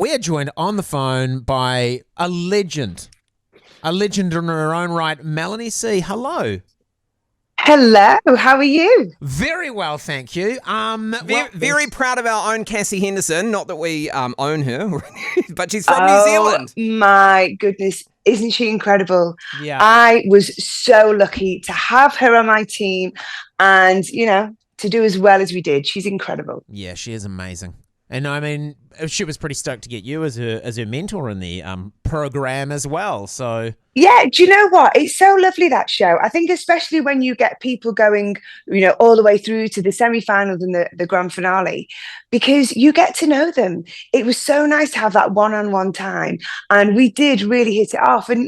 We are joined on the phone by a legend in her own right, Melanie C. Hello. Hello, how are you? Very well, thank you. Very proud of our own Cassie Henderson. Not that we own her, but she's from New Zealand. My goodness, isn't she incredible? Yeah. I was so lucky to have her on my team and, to do as well as we did. She's incredible. Yeah, she is amazing. And I mean, she was pretty stoked to get you as her mentor in the program as well. So yeah, do you know what? It's so lovely, that show. I think especially when you get people going, all the way through to the semi-finals and the grand finale, because you get to know them. It was so nice to have that one-on-one time. And we did really hit it off. And,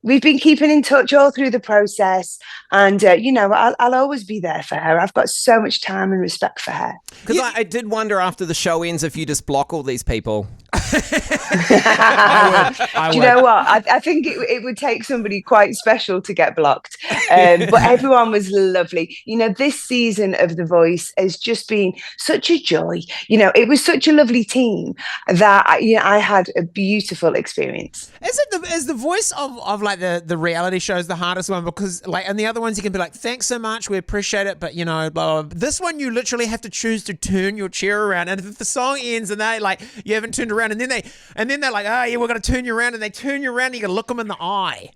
we've been keeping in touch all through the process. And, I'll always be there for her. I've got so much time and respect for her. Because I did wonder after the show ends if you just block all these people. I would. Do you know what? I think it would take somebody quite special to get blocked. But everyone was lovely. This season of The Voice has just been such a joy. It was such a lovely team that I had a beautiful experience. Is the voice of like the reality shows the hardest one? Because like, and the other ones you can be like, thanks so much, we appreciate it, but blah, blah, blah. This one you literally have to choose to turn your chair around, and if the song ends and they like you haven't turned around, and then they're like, oh yeah, we're gonna turn you around, and they turn you around, and you gotta look them in the eye.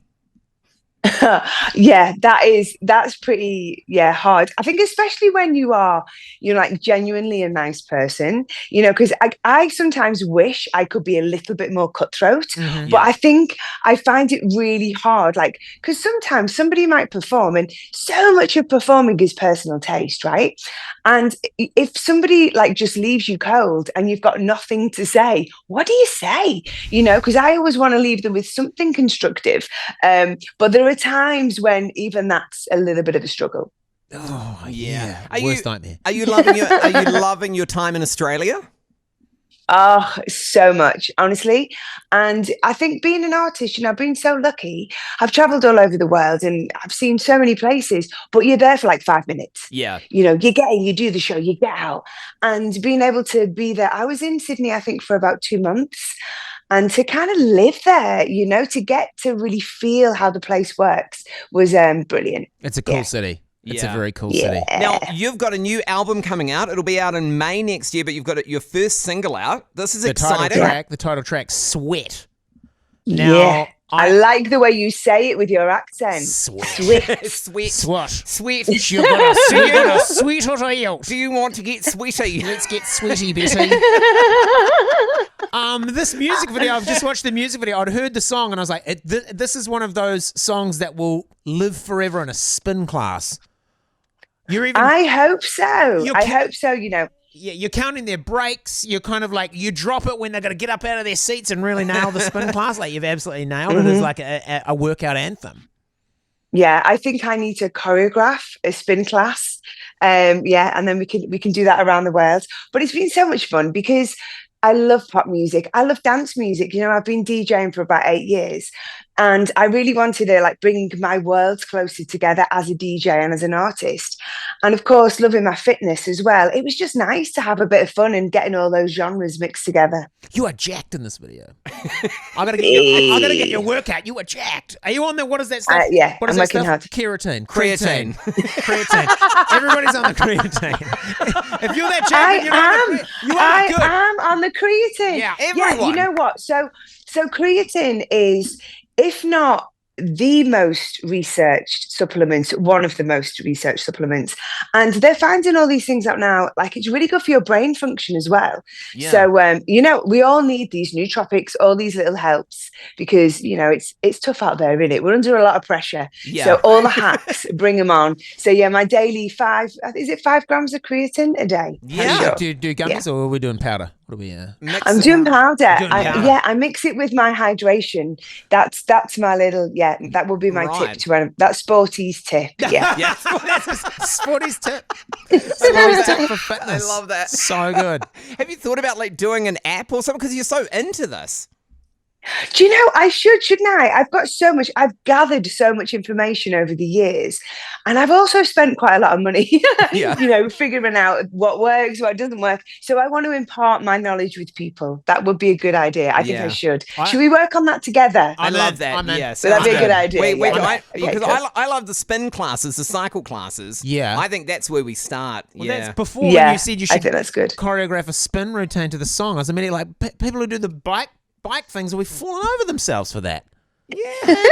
Yeah, that's pretty hard. I think especially when you're like genuinely a nice person, because I sometimes wish I could be a little bit more cutthroat, but I think I find it really hard, like, because sometimes somebody might perform and so much of performing is personal taste, right? And if somebody like just leaves you cold and you've got nothing to say, what do you say? Because I always want to leave them with something constructive, but there are times when even that's a little bit of a struggle. Oh yeah, worst nightmare. Are you loving your time in Australia? Oh, so much, honestly. And I think being an artist, I've been so lucky. I've traveled all over the world and I've seen so many places, but you're there for like 5 minutes. Yeah. You get in, you do the show, you get out. And being able to be there, I was in Sydney, I think, for about 2 months. And to kind of live there, to get to really feel how the place works was brilliant. It's a cool city. It's a very cool city. Now, you've got a new album coming out. It'll be out in May next year, but you've got your first single out. This is exciting. The title track, Sweat. Now, I like the way you say it with your accent. Sweat. Sweat. You're gonna sweat it out. Do you want to get sweaty? Let's get sweaty, Betty. This music video, I've just watched the music video. I'd heard the song and I was like, this is one of those songs that will live forever in a spin class. I hope so. Yeah, you're counting their breaks. You're kind of like, you drop it when they're going to get up out of their seats and really nail the spin class. Like, you've absolutely nailed it. It's like a workout anthem. Yeah, I think I need to choreograph a spin class. And then we can do that around the world. But it's been so much fun because I love pop music. I love dance music. I've been DJing for about 8 years. And I really wanted to bring my worlds closer together as a DJ and as an artist. And of course, loving my fitness as well. It was just nice to have a bit of fun and getting all those genres mixed together. You are jacked in this video. I gotta get your workout. You are jacked. Are you on there? What is that stuff? What is I'm that working stuff? hard. Creatine. Everybody's on the creatine. If you're that jacked, I am on the creatine. Yeah, everyone. Yeah, you know what? So creatine is, if not the most researched supplements, one of the most researched supplements. And they're finding all these things out now. Like, it's really good for your brain function as well. Yeah. So, we all need these nootropics, all these little helps, because, it's tough out there, isn't it? We're under a lot of pressure. Yeah. So all the hacks, bring them on. So my daily 5 grams of creatine a day? Yeah. Do gummies or are we doing powder? What are we? I'm doing powder. I mix it with my hydration. That's my little, that will be my tip to run. That's Sporty's tip. Yeah. That's Sporty's tip. Sporty's tip for fitness. I love that. So good. Have you thought about doing an app or something? Because you're so into this. Do you know, shouldn't I? I've gathered so much information over the years, and I've also spent quite a lot of money, figuring out what works, what doesn't work. So I want to impart my knowledge with people. That would be a good idea. I think I should. Should we work on that together? I love that. Yes. Would that be a good idea? I love the spin classes, the cycle classes. Yeah. I think that's where we start. Well, that's before when you said you should I think that's good. choreograph a spin routine to the song. I was immediately like, people who do the bike things, we've fallen over themselves for that. Yeah,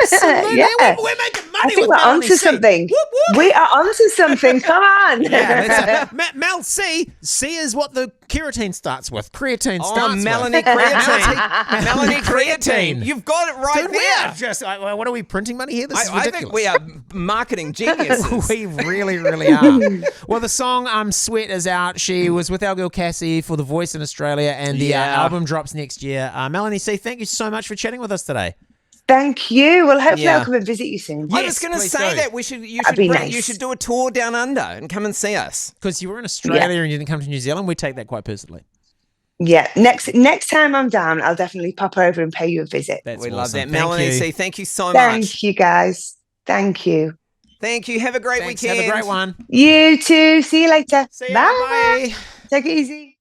absolutely. Yeah. We're making money. I think with we're Melanie onto C. something. Whoop, whoop. We are onto something. Come on. Yeah, Mel C. C is what the creatine starts with. Creatine starts Melanie with. Creatine. Melanie Creatine. You've got it right Dude, there. Just, what are we printing money here? This is I ridiculous. think we are marketing geniuses. We really, really are. Well, the song Sweat is out. She was with our girl Cassie for The Voice in Australia, and the album drops next year. Melanie C., thank you so much for chatting with us today. Thank you. Well, hopefully I'll come and visit you soon. I was going to say that you should do a tour down under and come and see us. Because you were in Australia and you didn't come to New Zealand, we take that quite personally. Yeah, next time I'm down, I'll definitely pop over and pay you a visit. That's awesome. Love that. Melanie C., thank you so much. Thank you, guys. Thank you. Thank you. Have a great weekend. Have a great one. You too. See you later. See ya. Bye. Bye. Take it easy.